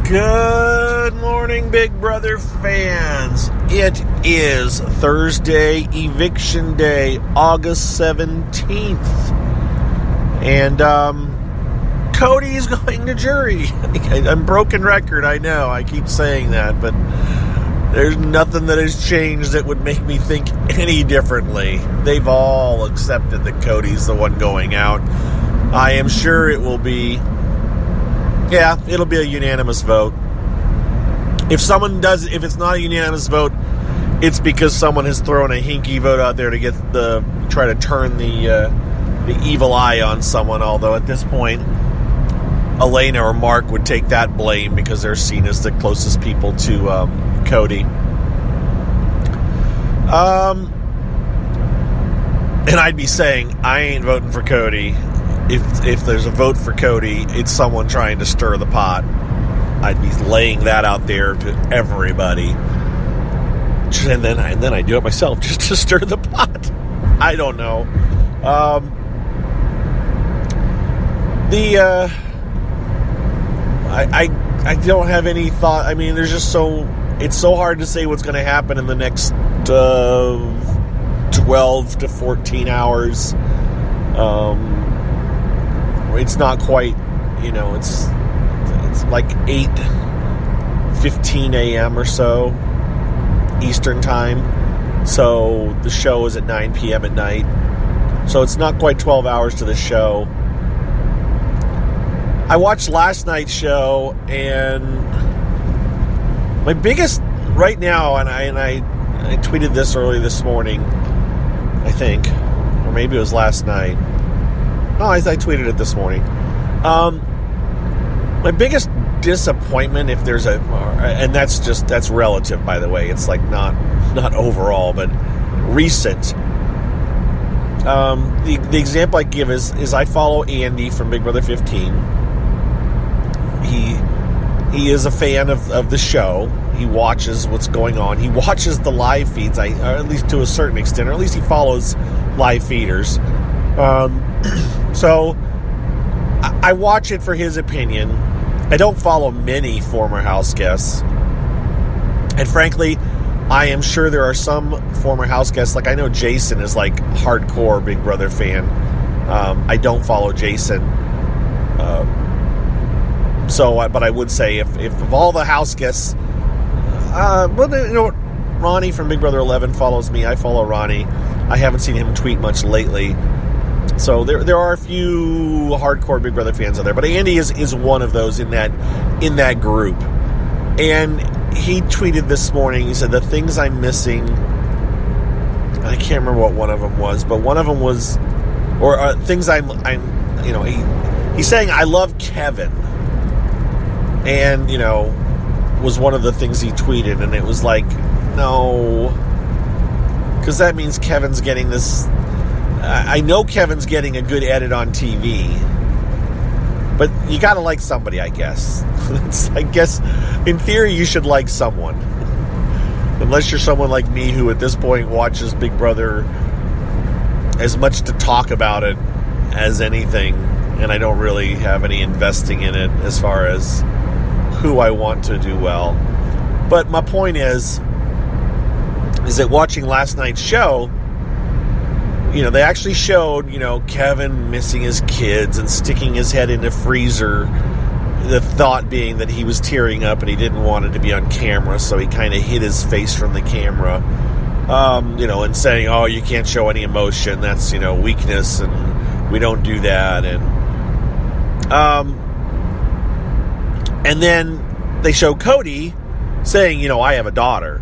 Good morning, Big Brother fans. It is Thursday, eviction day, August 17th. And, Cody's going to jury. I'm broken record, I know. I keep saying that, but there's nothing that has changed that would make me think any differently. They've all accepted that Cody's the one going out. I am sure it will be... Yeah, it'll be a unanimous vote. If it's not a unanimous vote, it's because someone has thrown a hinky vote out there to try to turn the evil eye on someone. Although at this point, Elena or Mark would take that blame because they're seen as the closest people to Cody. And I'd be saying I ain't voting for Cody. If there's a vote for Cody, it's someone trying to stir the pot. I'd be laying that out there to everybody. And then I do it myself just to stir the pot. I don't know. I don't have any thought. I mean, it's so hard to say what's going to happen in the next 12 to 14 hours. It's not quite, it's like 8:15 a.m. or so Eastern time. So the show is at 9 p.m. at night. So it's not quite 12 hours to the show. I watched last night's show, and my biggest right now, and I tweeted this early this morning, I think, or maybe it was last night. No, I tweeted it this morning. My biggest disappointment, if there's and that's relative, by the way. It's like not overall, but recent. The example I give is I follow Andy from Big Brother 15. He is a fan of the show. He watches what's going on. He watches the live feeds, or at least to a certain extent, or at least he follows live feeders. So I watch it for his opinion. I don't follow many former house guests. And frankly, I am sure there are some former house guests, like I know Jason is like hardcore Big Brother fan. I don't follow Jason. But I would say if of all the house guests, Ronnie from Big Brother 11 follows me. I follow Ronnie. I haven't seen him tweet much lately. So there are a few hardcore Big Brother fans out there, but Andy is one of those in that group. And he tweeted this morning. He said the things I'm missing. I can't remember what one of them was, but one of them was, or things he's saying I love Kevin, and was one of the things he tweeted, and it was like no, because that means Kevin's getting this. I know Kevin's getting a good edit on TV, but you gotta like somebody, I guess. I guess, in theory, you should like someone. Unless you're someone like me who at this point watches Big Brother as much to talk about it as anything, and I don't really have any investing in it as far as who I want to do well. But my point is that watching last night's show, they actually showed, Kevin missing his kids and sticking his head in the freezer. The thought being that he was tearing up and he didn't want it to be on camera, so he kind of hid his face from the camera. And saying, oh, you can't show any emotion. That's, weakness, and we don't do that. And then they show Cody saying, I have a daughter.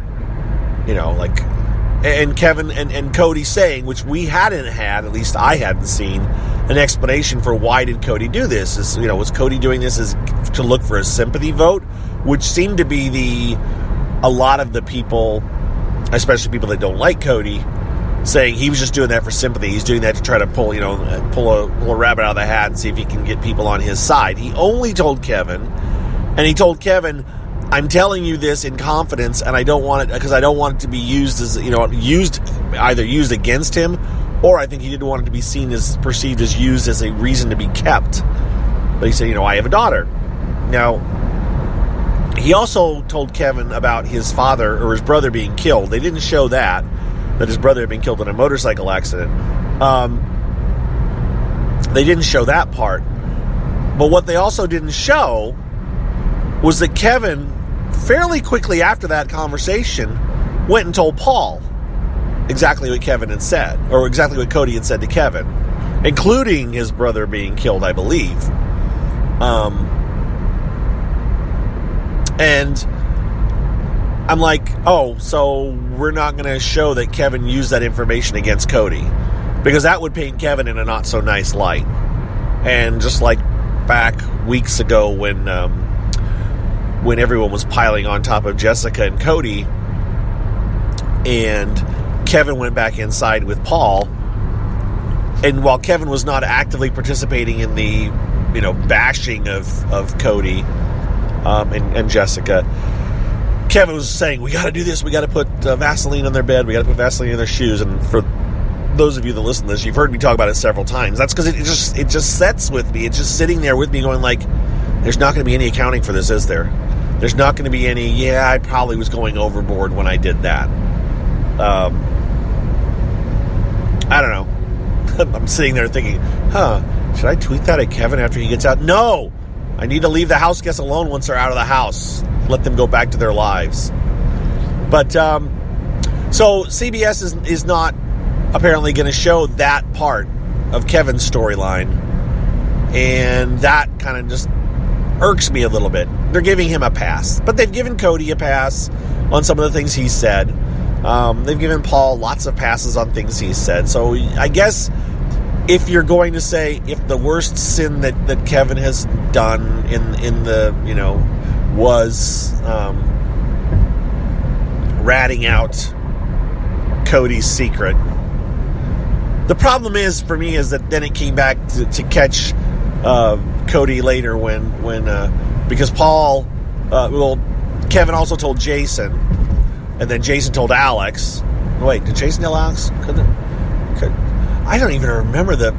And Kevin and Cody saying, which we hadn't had, at least I hadn't seen, an explanation for why did Cody do this. Was Cody doing this as to look for a sympathy vote, which seemed to be a lot of the people, especially people that don't like Cody, saying he was just doing that for sympathy. He's doing that to try to pull a rabbit out of the hat and see if he can get people on his side. He only told Kevin, I'm telling you this in confidence, and I don't want it because I don't want it to be used as either used against him, or I think he didn't want it to be perceived as used as a reason to be kept. But he said, I have a daughter. Now, he also told Kevin about his father or his brother being killed. They didn't show that his brother had been killed in a motorcycle accident. They didn't show that part. But what they also didn't show was that Kevin, fairly quickly after that conversation, went and told Paul exactly what Kevin had said, or exactly what Cody had said to Kevin, including his brother being killed, I believe. And I'm like, oh, so we're not going to show that Kevin used that information against Cody, because that would paint Kevin in a not so nice light. And just like back weeks ago when everyone was piling on top of Jessica and Cody, and Kevin went back inside with Paul, and while Kevin was not actively participating in the bashing of Cody and Jessica, Kevin was saying, we got to do this, we got to put Vaseline on their bed, we got to put Vaseline in their shoes. And for those of you that listen to this, you've heard me talk about it several times. That's because it just sets with me. It's just sitting there with me going like, there's not going to be any accounting for this, is there? There's not going to be any, I probably was going overboard when I did that. I don't know. I'm sitting there thinking, should I tweet that at Kevin after he gets out? No! I need to leave the house guests alone once they're out of the house. Let them go back to their lives. But, so CBS is not apparently going to show that part of Kevin's storyline. And that kind of just irks me a little bit. They're giving him a pass. But they've given Cody a pass on some of the things he said. They've given Paul lots of passes on things he said. So I guess if you're going to say if the worst sin that Kevin has done in the, was ratting out Cody's secret. The problem is, for me, is that then it came back to catch Cody later when because Paul, Kevin also told Jason, and then Jason told Alex. Wait, did Jason tell Alex? I don't even remember it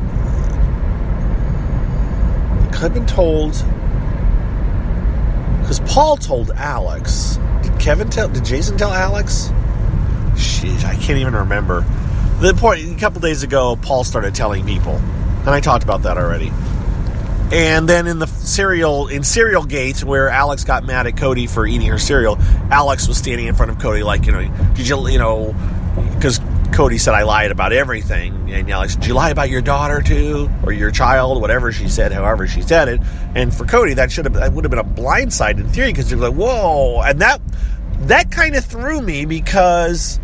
could have been told, because Paul told Alex. Did Jason tell Alex? Sheesh, I can't even remember. The point, a couple days ago, Paul started telling people, and I talked about that already. And then in Cereal Gate, where Alex got mad at Cody for eating her cereal, Alex was standing in front of Cody like, did you, because Cody said I lied about everything, and Alex, did you lie about your daughter too, or your child, whatever she said, however she said it. And for Cody, that would have been a blindside in theory, because you're like, whoa, and that kind of threw me, because,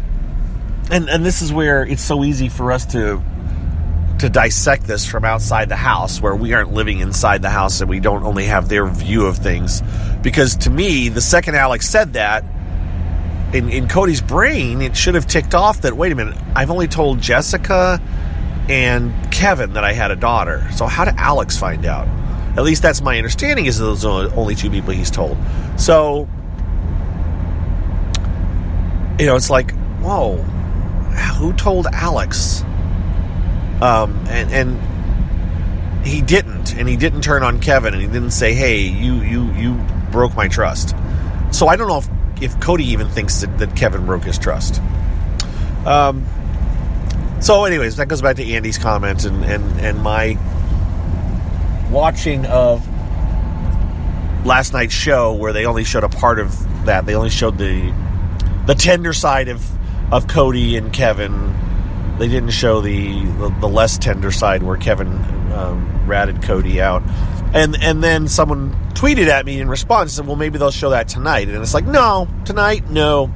and this is where it's so easy for us to dissect this from outside the house, where we aren't living inside the house and we don't only have their view of things. Because to me, the second Alex said that, in Cody's brain, it should have ticked off that, wait a minute, I've only told Jessica and Kevin that I had a daughter. So how did Alex find out? At least that's my understanding, is those are the only two people he's told. So, it's like, whoa, who told Alex? And he didn't turn on Kevin, and he didn't say, hey, you broke my trust. So I don't know if Cody even thinks that Kevin broke his trust. So anyways, that goes back to Andy's comment and my watching of last night's show, where they only showed a part of that. They only showed the tender side of Cody and Kevin. They didn't show the less tender side where Kevin ratted Cody out. And then someone tweeted at me in response and said, well, maybe they'll show that tonight. And it's like, no, tonight, no.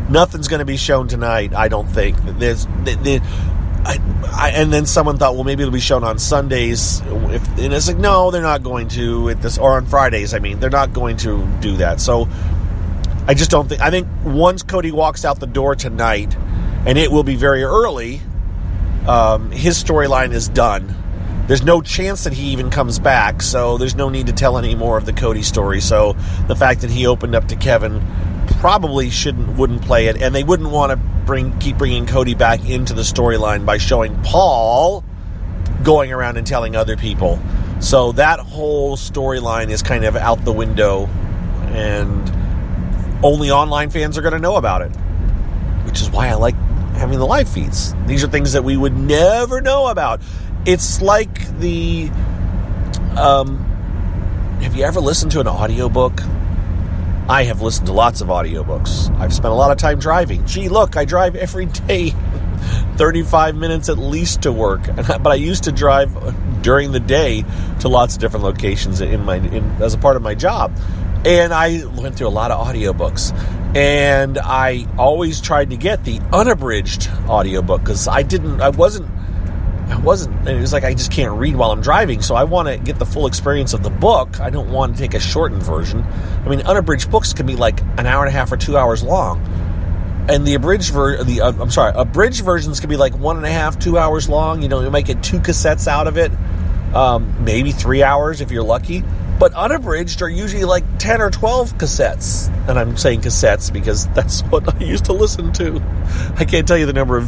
Nothing's going to be shown tonight, I don't think. And then someone thought, well, maybe it'll be shown on Sundays. And it's like, no, they're not going to, or on Fridays, they're not going to do that. So I just don't think, I think once Cody walks out the door tonight, and it will be very early, his storyline is done. There's no chance that he even comes back, so there's no need to tell any more of the Cody story. So the fact that he opened up to Kevin probably wouldn't play it, and they wouldn't want to keep bringing Cody back into the storyline by showing Paul going around and telling other people. So that whole storyline is kind of out the window and only online fans are going to know about it, which is why I like having the live feeds. These are things that we would never know about. It's like the... have you ever listened to an audiobook? I have listened to lots of audiobooks. I've spent a lot of time driving. Gee, look, I drive every day, 35 minutes at least to work. But I used to drive during the day to lots of different locations as a part of my job. And I went through a lot of audiobooks. And I always tried to get the unabridged audiobook because it was like I just can't read while I'm driving, so I want to get the full experience of the book. I don't want to take a shortened version. I mean, unabridged books can be like an hour and a half or 2 hours long, and the abridged versions can be like 1.5, 2 hours long. You might get 2 cassettes out of it, maybe 3 hours if you're lucky. But unabridged are usually like 10 or 12 cassettes, and I'm saying cassettes because that's what I used to listen to. I can't tell you the number of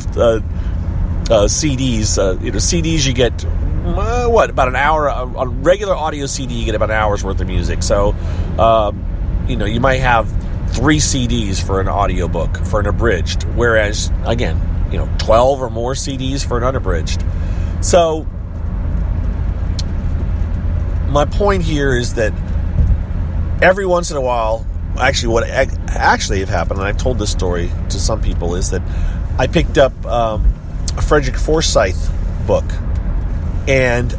CDs. CDs you get about an hour. A regular audio CD you get about an hour's worth of music. So you might have 3 CDs for an audiobook for an abridged, whereas again 12 or more CDs for an unabridged. So my point here is that every once in a while, actually what actually have happened, and I've told this story to some people, is that I picked up a Frederick Forsyth book, and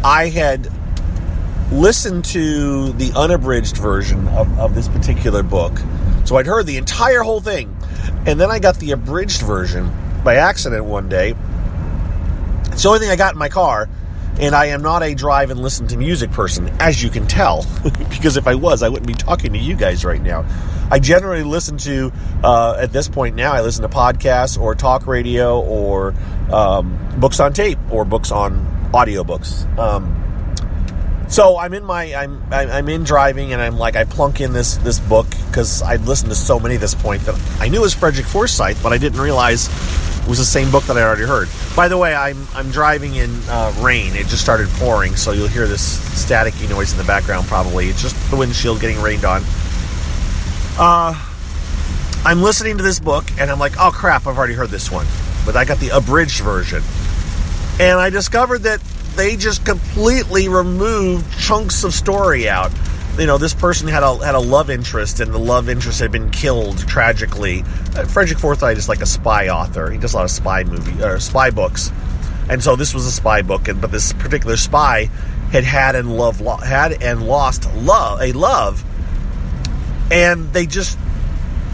I had listened to the unabridged version of this particular book. So I'd heard the entire whole thing, and then I got the abridged version by accident one day. It's the only thing I got in my car, and I am not a drive and listen to music person, as you can tell, because if I was, I wouldn't be talking to you guys right now. I generally listen to, at this point now, I listen to podcasts or talk radio or books on tape or books on audiobooks. So I'm in driving, and I plunk in this book because I'd listened to so many at this point that I knew it was Frederick Forsyth, but I didn't realize it was the same book that I already heard. By the way, I'm driving in rain. It just started pouring, so you'll hear this staticky noise in the background probably. It's just the windshield getting rained on. I'm listening to this book, and I'm like, oh crap, I've already heard this one. But I got the abridged version. And I discovered that they just completely removed chunks of story out. This person had a love interest, and the love interest had been killed tragically. Frederick Forsyth is like a spy author. He does a lot of spy books, and so this was a spy book. But this particular spy had lost a love, and they just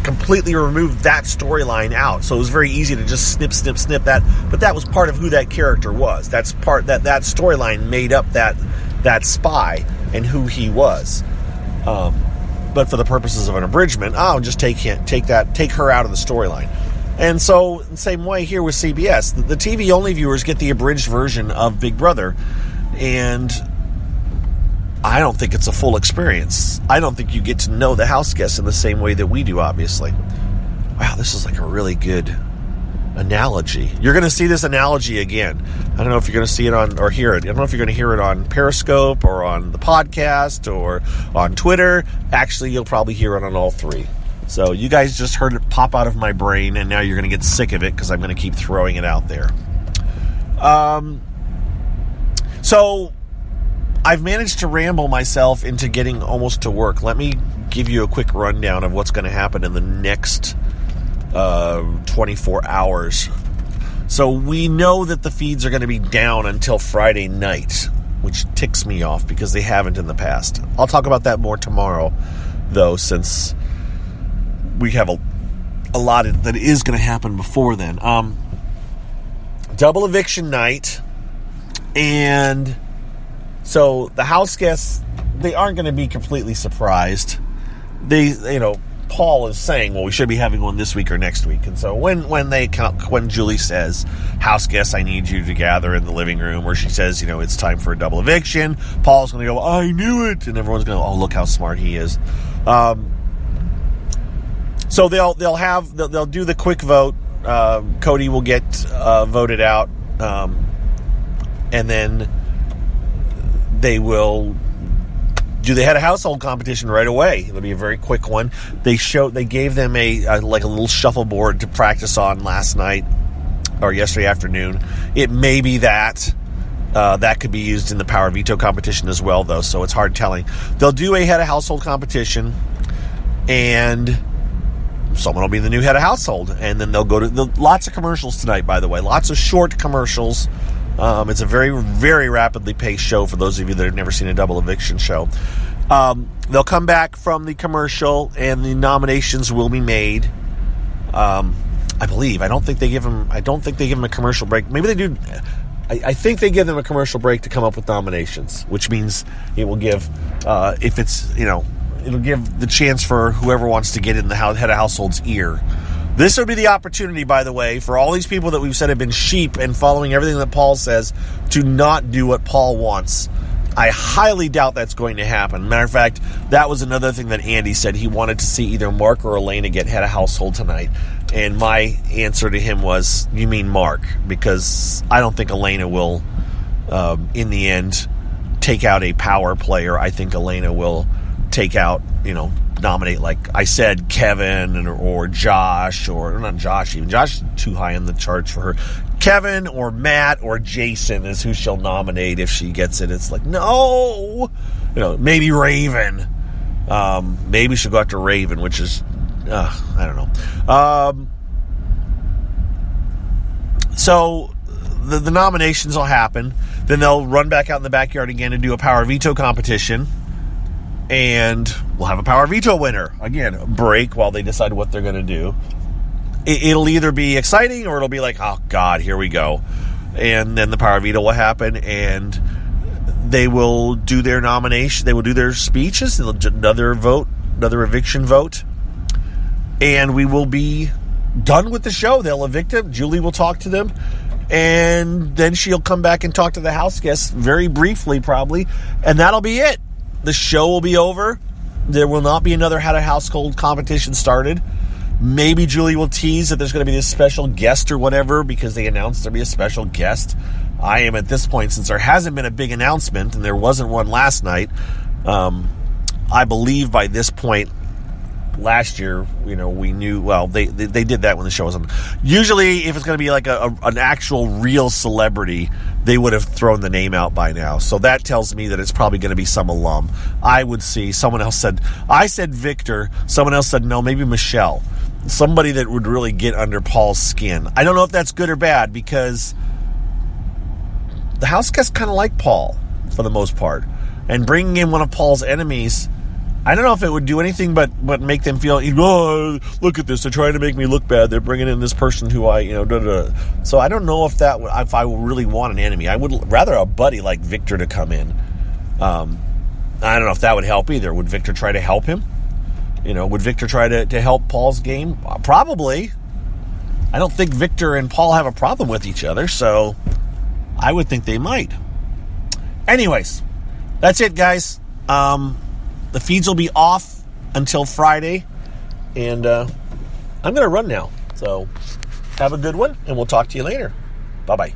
completely removed that storyline out. So it was very easy to just snip that. But that was part of who that character was. That storyline made up that spy and who he was. But for the purposes of an abridgment, I'll just take her out of the storyline. And so, the same way here with CBS, the TV only viewers get the abridged version of Big Brother, and I don't think it's a full experience. I don't think you get to know the house guests in the same way that we do, obviously. Wow, this is like a really good analogy. You're going to see this analogy again. I don't know if you're going to see it or hear it. I don't know if you're going to hear it on Periscope or on the podcast or on Twitter. Actually, you'll probably hear it on all 3. So you guys just heard it pop out of my brain, and now you're going to get sick of it because I'm going to keep throwing it out there. So I've managed to ramble myself into getting almost to work. Let me give you a quick rundown of what's going to happen in the next 24 hours. So we know that the feeds are going to be down until Friday night, which ticks me off because they haven't in the past. I'll talk about that more tomorrow, though, since we have a lot that is going to happen before then. Double eviction night, and so the house guests, they aren't going to be completely surprised. Paul is saying, well, we should be having one this week or next week. And so when Julie says, house guests, I need you to gather in the living room, or she says, it's time for a double eviction, Paul's going to go, I knew it. And everyone's going to, oh, look how smart he is. So they'll do the quick vote. Cody will get voted out. And then they will do the head of household competition right away. It'll be a very quick one. They gave them a little shuffleboard to practice on last night or yesterday afternoon. It may be that that could be used in the power veto competition as well, though, so it's hard telling. They'll do a head of household competition, and someone will be the new head of household, and then they'll go to lots of commercials tonight, by the way. Lots of short commercials. It's a very, very rapidly paced show for those of you that have never seen a double eviction show. They'll come back from the commercial, and the nominations will be made. I believe. I don't think they give them a commercial break. Maybe they do. I think they give them a commercial break to come up with nominations, which means it will give, it'll give the chance for whoever wants to get in the head of household's ear. This would be the opportunity, by the way, for all these people that we've said have been sheep and following everything that Paul says to not do what Paul wants. I highly doubt that's going to happen. Matter of fact, that was another thing that Andy said. He wanted to see either Mark or Elena get head of household tonight. And my answer to him was, you mean Mark? Because I don't think Elena will, in the end, take out a power player. I think Elena will take out, nominate, like I said, Kevin or Josh, or not Josh even. Josh is too high on the charts for her. Kevin or Matt or Jason is who she'll nominate if she gets it. It's like, no! Maybe Raven. Maybe she'll go after Raven, which is, I don't know. So the nominations will happen. Then they'll run back out in the backyard again and do a power veto competition. And we'll have a power veto winner. Again, break while they decide what they're going to do. It'll either be exciting or it'll be like, oh, God, here we go. And then the power veto will happen, and they will do their nomination. They will do their speeches. They'll do another eviction vote. And we will be done with the show. They'll evict him. Julie will talk to them. And then she'll come back and talk to the house guests very briefly, probably. And that'll be it. The show will be over. There will not be another head of household competition started. Maybe Julie will tease that there's going to be this special guest or whatever, because they announced there'll be a special guest. I am at this point, since there hasn't been a big announcement, and there wasn't one last night, I believe by this point last year, we knew, well, they did that when the show was on. Usually, if it's going to be like an actual real celebrity, they would have thrown the name out by now. So that tells me that it's probably going to be some alum. I would see, someone else said, I said Victor, someone else said no, maybe Michelle. Somebody that would really get under Paul's skin. I don't know if that's good or bad, because the house guests kind of like Paul for the most part. And bringing in one of Paul's enemies, I don't know if it would do anything but make them feel, oh, look at this, they're trying to make me look bad. They're bringing in this person who I, So I don't know if I really want an enemy. I would rather a buddy like Victor to come in. I don't know if that would help either. Would Victor try to help him? Would Victor try to help Paul's game? Probably. I don't think Victor and Paul have a problem with each other, so I would think they might. Anyways, that's it, guys. The feeds will be off until Friday, and I'm going to run now. So have a good one, and we'll talk to you later. Bye-bye.